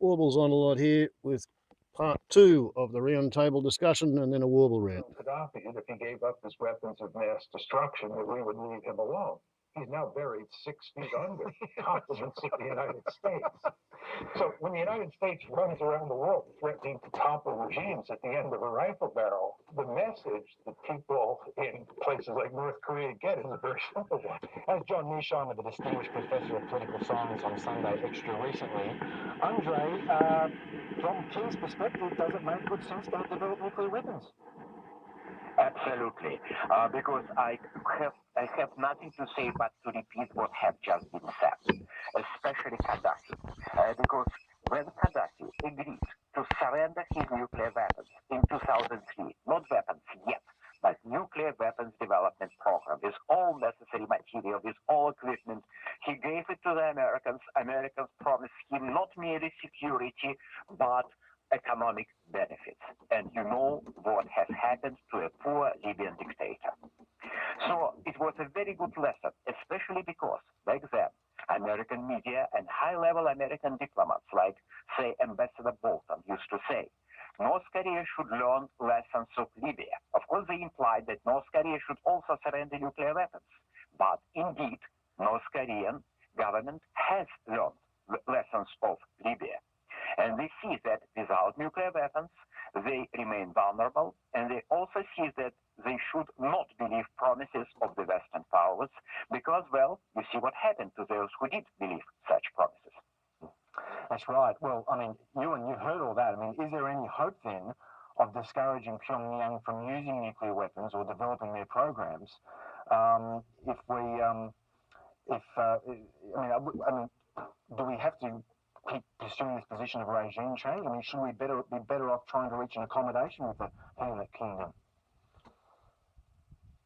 Warble's on a lot here with part 2 of the round table discussion and then a warble rant. Gaddafi, if he gave up his weapons of mass destruction, that we would leave him alone. He's now buried 6 feet under continents of the United States. So when the United States runs around the world threatening to topple regimes at the end of a rifle barrel, the message that people in places like North Korea get is a very simple one. As John Nisheimer, the distinguished professor of political science on Sunday Extra recently, Andre, from King's perspective, does it make good sense to develop nuclear weapons? Absolutely, because I have nothing to say but to repeat what have just been said, especially Gaddafi, because when Gaddafi agreed to surrender his nuclear weapons in 2003, not weapons yet, but nuclear weapons development program with all necessary material, with all equipment, he gave it to the Americans. Americans promised him not merely security, but economic benefits. And you know what has happened to a poor Libyan dictator. So it was a very good lesson, especially because back then, American media and high-level American diplomats like, say, Ambassador Bolton used to say, North Korea should learn lessons of Libya. Of course, they implied that North Korea should also surrender nuclear weapons. But indeed, North Korean government has learned lessons of Libya. And they see that without nuclear weapons, they remain vulnerable, and they also see that they should not believe promises of the Western powers, because, well, you see what happened to those who did believe such promises. That's right. Well, I mean, you heard all that. I mean, is there any hope then of discouraging Pyongyang from using nuclear weapons or developing their programs if we, do we have to keep pursuing this position of regime change? I mean, should we be better off trying to reach an accommodation with the United Kingdom?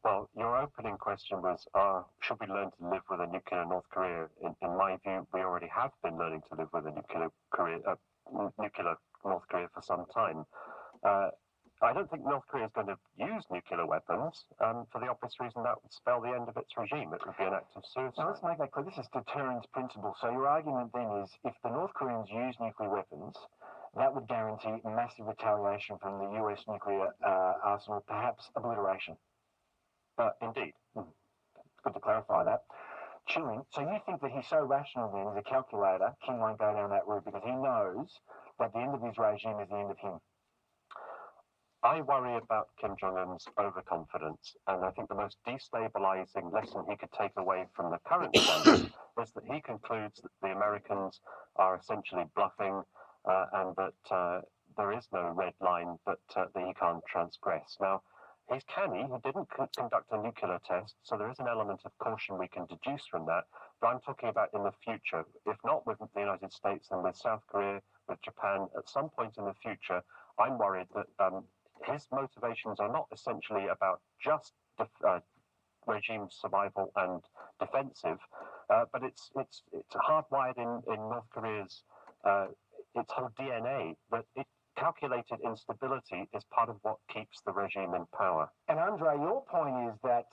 Well, your opening question was, should we learn to live with a nuclear North Korea? In my view, we already have been learning to live with a nuclear North Korea for some time. I don't think North Korea is going to use nuclear weapons for the obvious reason that would spell the end of its regime. It would be an act of suicide. Now, let's make that clear. This is deterrence principle. So your argument then is if the North Koreans use nuclear weapons, that would guarantee massive retaliation from the US nuclear arsenal, perhaps obliteration. Indeed. Good to clarify that. Chilling. So you think that he's so rational then, as a calculator, Kim won't go down that route because he knows that the end of his regime is the end of him. I worry about Kim Jong-un's overconfidence, and I think the most destabilizing lesson he could take away from the current standard is that he concludes that the Americans are essentially bluffing and that there is no red line that he can't transgress. Now, he's canny. He didn't conduct a nuclear test, so there is an element of caution we can deduce from that. But I'm talking about in the future, if not with the United States, then with South Korea, with Japan, at some point in the future, I'm worried that his motivations are not essentially about just regime survival and defensive, but it's hardwired in North Korea's its whole DNA that calculated instability is part of what keeps the regime in power. And Andre, your point is that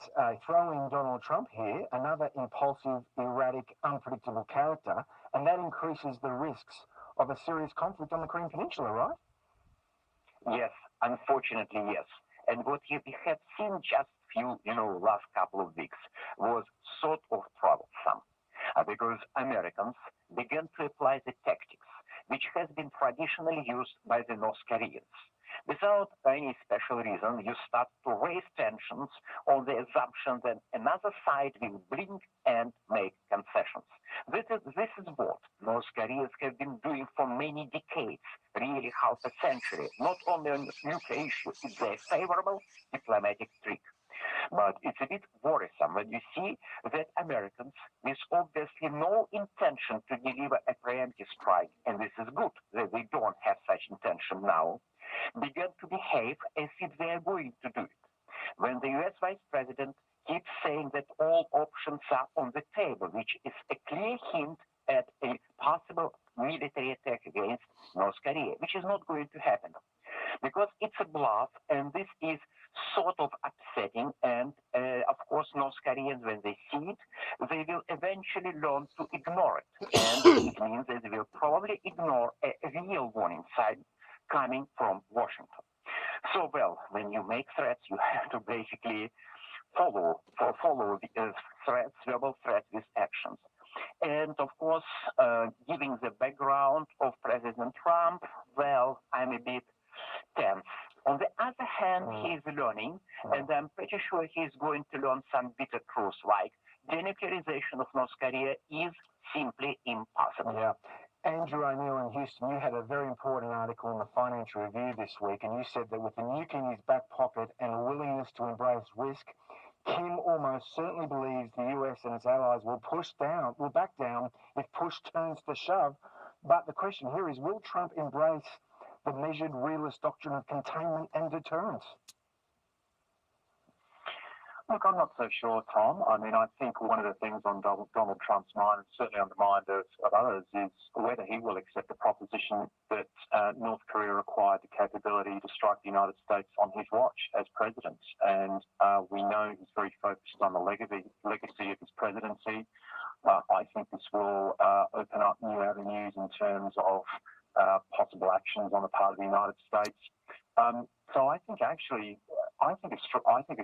throwing Donald Trump here, another impulsive, erratic, unpredictable character, and that increases the risks of a serious conflict on the Korean Peninsula, right? Yes, unfortunately, yes. And what we have seen just last couple of weeks was sort of troublesome because Americans began to apply the tactics which has been traditionally used by the North Koreans. Without any special reason, you start to raise tensions on the assumption that another side will blink and make concessions. This is what North Koreans have been doing for many decades, really half a century, not only on the nuclear issue. It's a favorable diplomatic trick. But it's a bit worrisome when you see that Americans, with obviously no intention to deliver a preemptive strike, and this is good that they don't have such intention now, began to behave as if they are going to do it. When the US Vice President keeps saying that all options are on the table, which is a clear hint at a possible military attack against North Korea, which is not going to happen. because it's a bluff, and this is sort of upsetting. And of course, North Koreans, when they see it, they will eventually learn to ignore it. And it means that they will probably ignore a real warning sign coming from Washington. So, well, when you make threats, you have to basically follow the threats, verbal threats with actions. And of course, giving the background of President Trump, well, I'm a bit tense. On the other hand, he's learning, and I'm pretty sure he's going to learn some bitter truths, like denuclearization of North Korea is simply impossible. Yeah. Andrew O'Neill in Houston, you had a very important article in the Financial Review this week, and you said that with the nuke in his back pocket and a willingness to embrace risk, Kim almost certainly believes the US and its allies will back down if push turns to shove. But the question here is, will Trump embrace the measured realist doctrine of containment and deterrence? Look, I'm not so sure, Tom. I mean, I think one of the things on Donald Trump's mind, and certainly on the mind of others, is whether he will accept the proposition that North Korea acquired the capability to strike the United States on his watch as president. And we know he's very focused on the legacy of his presidency. I think this will open up new avenues in terms of possible actions on the part of the United States. So I think actually, I think a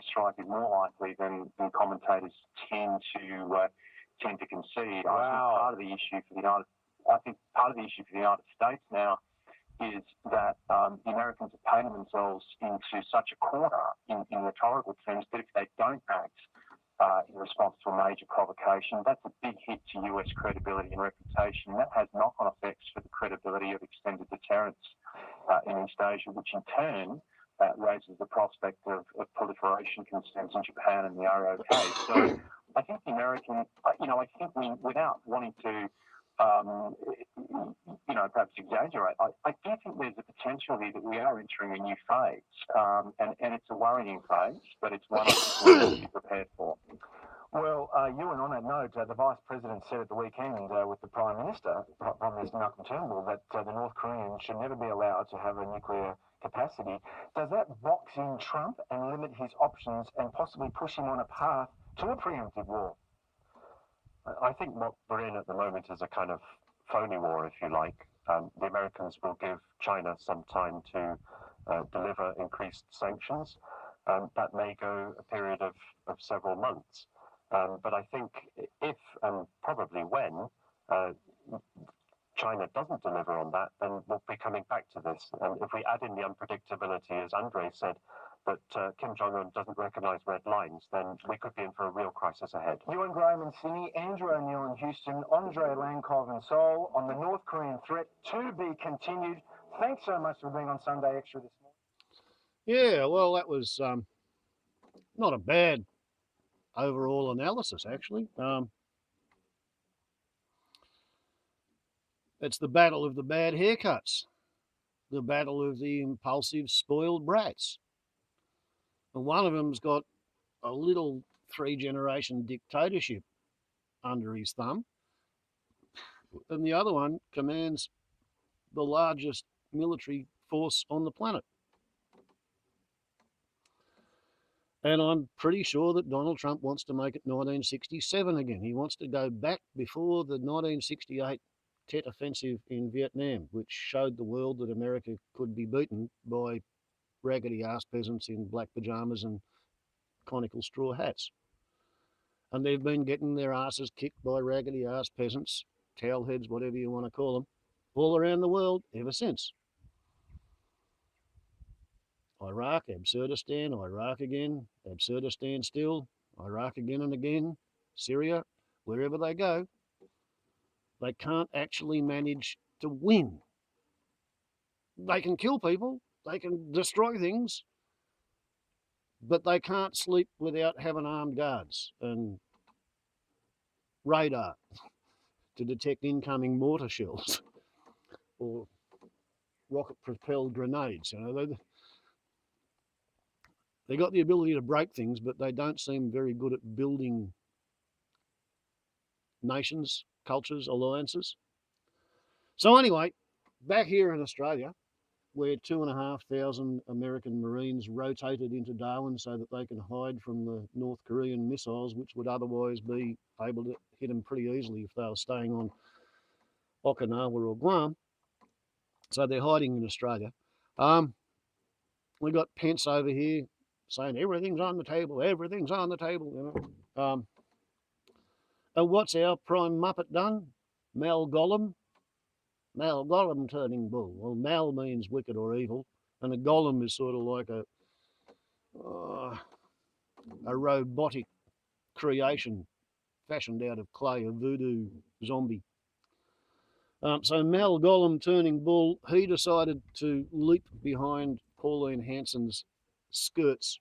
strike is more likely than commentators tend to concede. Wow. I think part of the issue for the United States now is that the Americans have painted themselves into such a corner in rhetorical terms that if they don't act in response to a major provocation, that's a big hit to US credibility and reputation. That has knock-on effects for the credibility of extended deterrence in East Asia, which in turn raises the prospect of proliferation concerns in Japan and the ROK. So I think the American, without wanting to, perhaps exaggerate, I do think there's a potential here that we are entering a new phase, and it's a worrying phase, but it's one I think we need to be prepared for. Well, Ewan, on that note, the Vice President said at the weekend with the Prime Minister Malcolm Turnbull, that the North Koreans should never be allowed to have a nuclear capacity. Does that box in Trump and limit his options and possibly push him on a path to a preemptive war? I think what we're in at the moment is a kind of phony war, if you like. The Americans will give China some time to deliver increased sanctions. That may go a period of several months. But I think if and probably when China doesn't deliver on that, then we'll be coming back to this. And if we add in the unpredictability, as Andre said, that Kim Jong-un doesn't recognize red lines, then we could be in for a real crisis ahead. Ewan Graham in Sydney, Andrew O'Neill in Houston, Andre Lankov in Seoul on the North Korean threat to be continued. Thanks so much for being on Sunday Extra this morning. Yeah, well, that was not a bad overall analysis, actually. It's the battle of the bad haircuts, the battle of the impulsive, spoiled brats. And one of them's got a little 3-generation dictatorship under his thumb, and the other one commands the largest military force on the planet. And I'm pretty sure that Donald Trump wants to make it 1967 again. He wants to go back before the 1968 Tet Offensive in Vietnam, which showed the world that America could be beaten by raggedy-ass peasants in black pajamas and conical straw hats. And they've been getting their asses kicked by raggedy-ass peasants, towelheads, whatever you want to call them, all around the world ever since. Iraq, Absurdistan, Iraq again, Absurdistan still, Iraq again and again, Syria, wherever they go, they can't actually manage to win. They can kill people, they can destroy things, but they can't sleep without having armed guards and radar to detect incoming mortar shells or rocket-propelled grenades. They got the ability to break things, but they don't seem very good at building nations, cultures, alliances. So anyway, back here in Australia, where 2,500 American Marines rotated into Darwin so that they can hide from the North Korean missiles, which would otherwise be able to hit them pretty easily if they were staying on Okinawa or Guam. So they're hiding in Australia. We got Pence over here saying everything's on the table, everything's on the table. You know. And what's our prime muppet done? Mal Gollum turning bull. Well, Mal means wicked or evil, and a golem is sort of like a robotic creation fashioned out of clay, a voodoo zombie. So Mal Gollum turning bull, he decided to leap behind Pauline Hanson's skirts.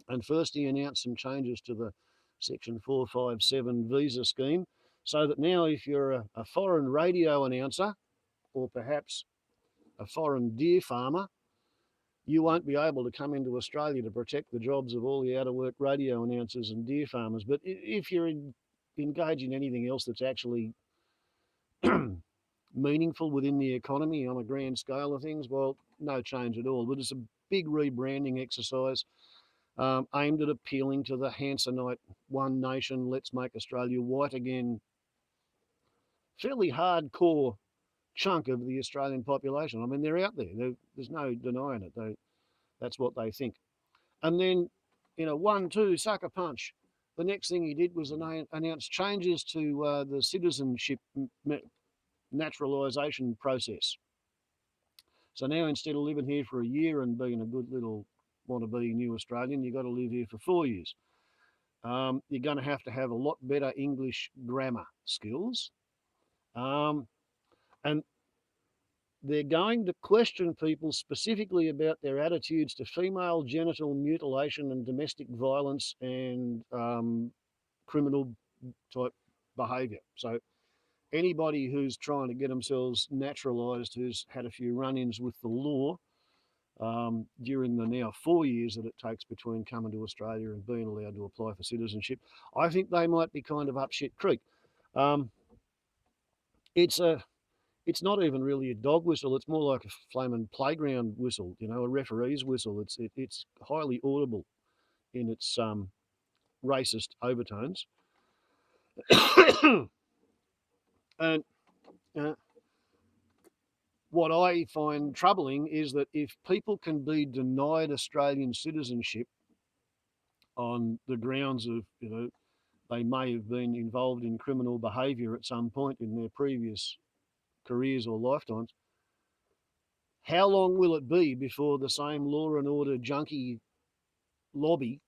And first he announced some changes to the Section 457 visa scheme, so that now if you're a foreign radio announcer, or perhaps a foreign deer farmer, you won't be able to come into Australia to protect the jobs of all the out-of-work radio announcers and deer farmers. But if you're engaged in anything else that's actually meaningful within the economy on a grand scale of things, well, no change at all. But it's a big rebranding exercise aimed at appealing to the Hansonite One Nation, let's make Australia white again, fairly hardcore chunk of the Australian population. I mean, they're out there. There's no denying it. That's what they think. And then, 1-2 sucker punch. The next thing he did was announce changes to the citizenship naturalisation process. So now instead of living here for a year and being a good little wannabe new Australian, you've got to live here for 4 years. You're going to have a lot better English grammar skills. And they're going to question people specifically about their attitudes to female genital mutilation and domestic violence and criminal type behaviour. So anybody who's trying to get themselves naturalised, who's had a few run-ins with the law during the now 4 years that it takes between coming to Australia and being allowed to apply for citizenship, I think they might be kind of up shit creek. It's not even really a dog whistle. It's more like a flaming playground whistle, a referee's whistle. It's highly audible in its racist overtones. And what I find troubling is that if people can be denied Australian citizenship on the grounds of, they may have been involved in criminal behaviour at some point in their previous careers or lifetimes, how long will it be before the same law and order junkie lobby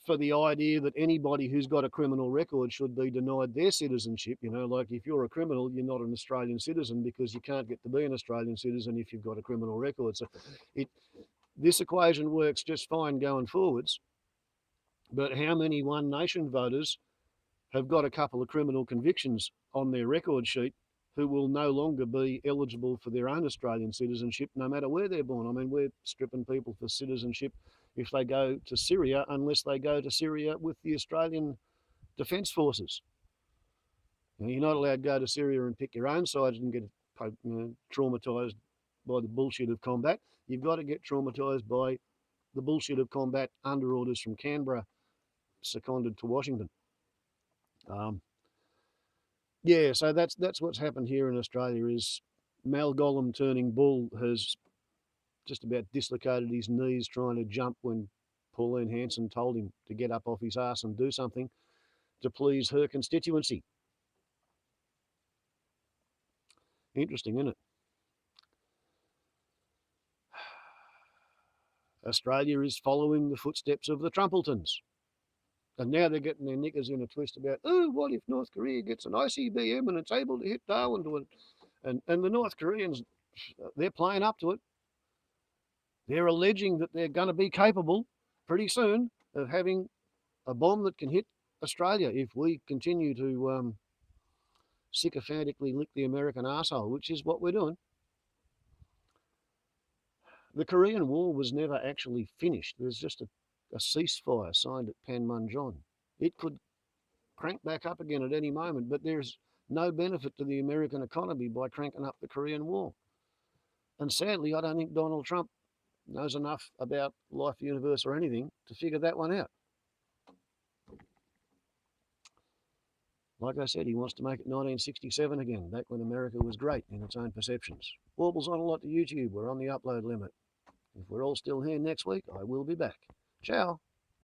for the idea that anybody who's got a criminal record should be denied their citizenship? Like if you're a criminal, you're not an Australian citizen because you can't get to be an Australian citizen if you've got a criminal record. So this equation works just fine going forwards. But how many One Nation voters have got a couple of criminal convictions on their record sheet who will no longer be eligible for their own Australian citizenship, no matter where they're born? I mean, we're stripping people for citizenship if they go to Syria, unless they go to Syria with the Australian Defence Forces. You're not allowed to go to Syria and pick your own sides and get traumatised by the bullshit of combat. You've got to get traumatised by the bullshit of combat under orders from Canberra, seconded to Washington. So that's what's happened here in Australia. Is Mal Gollum turning bull has just about dislocated his knees trying to jump when Pauline Hanson told him to get up off his ass and do something to please her constituency. Interesting, isn't it? Australia is following the footsteps of the Trumpletons. And now they're getting their knickers in a twist about, what if North Korea gets an ICBM and it's able to hit Darwin to it? And the North Koreans, they're playing up to it. They're alleging that they're going to be capable pretty soon of having a bomb that can hit Australia if we continue to sycophantically lick the American arsehole, which is what we're doing. The Korean War was never actually finished. There's just a ceasefire signed at Panmunjom. It could crank back up again at any moment, but there's no benefit to the American economy by cranking up the Korean War. And sadly, I don't think Donald Trump knows enough about life, universe, or anything to figure that one out. Like I said, he wants to make it 1967 again, back when America was great in its own perceptions. Warble's on a lot to YouTube. We're on the upload limit. If we're all still here next week, I will be back. Ciao.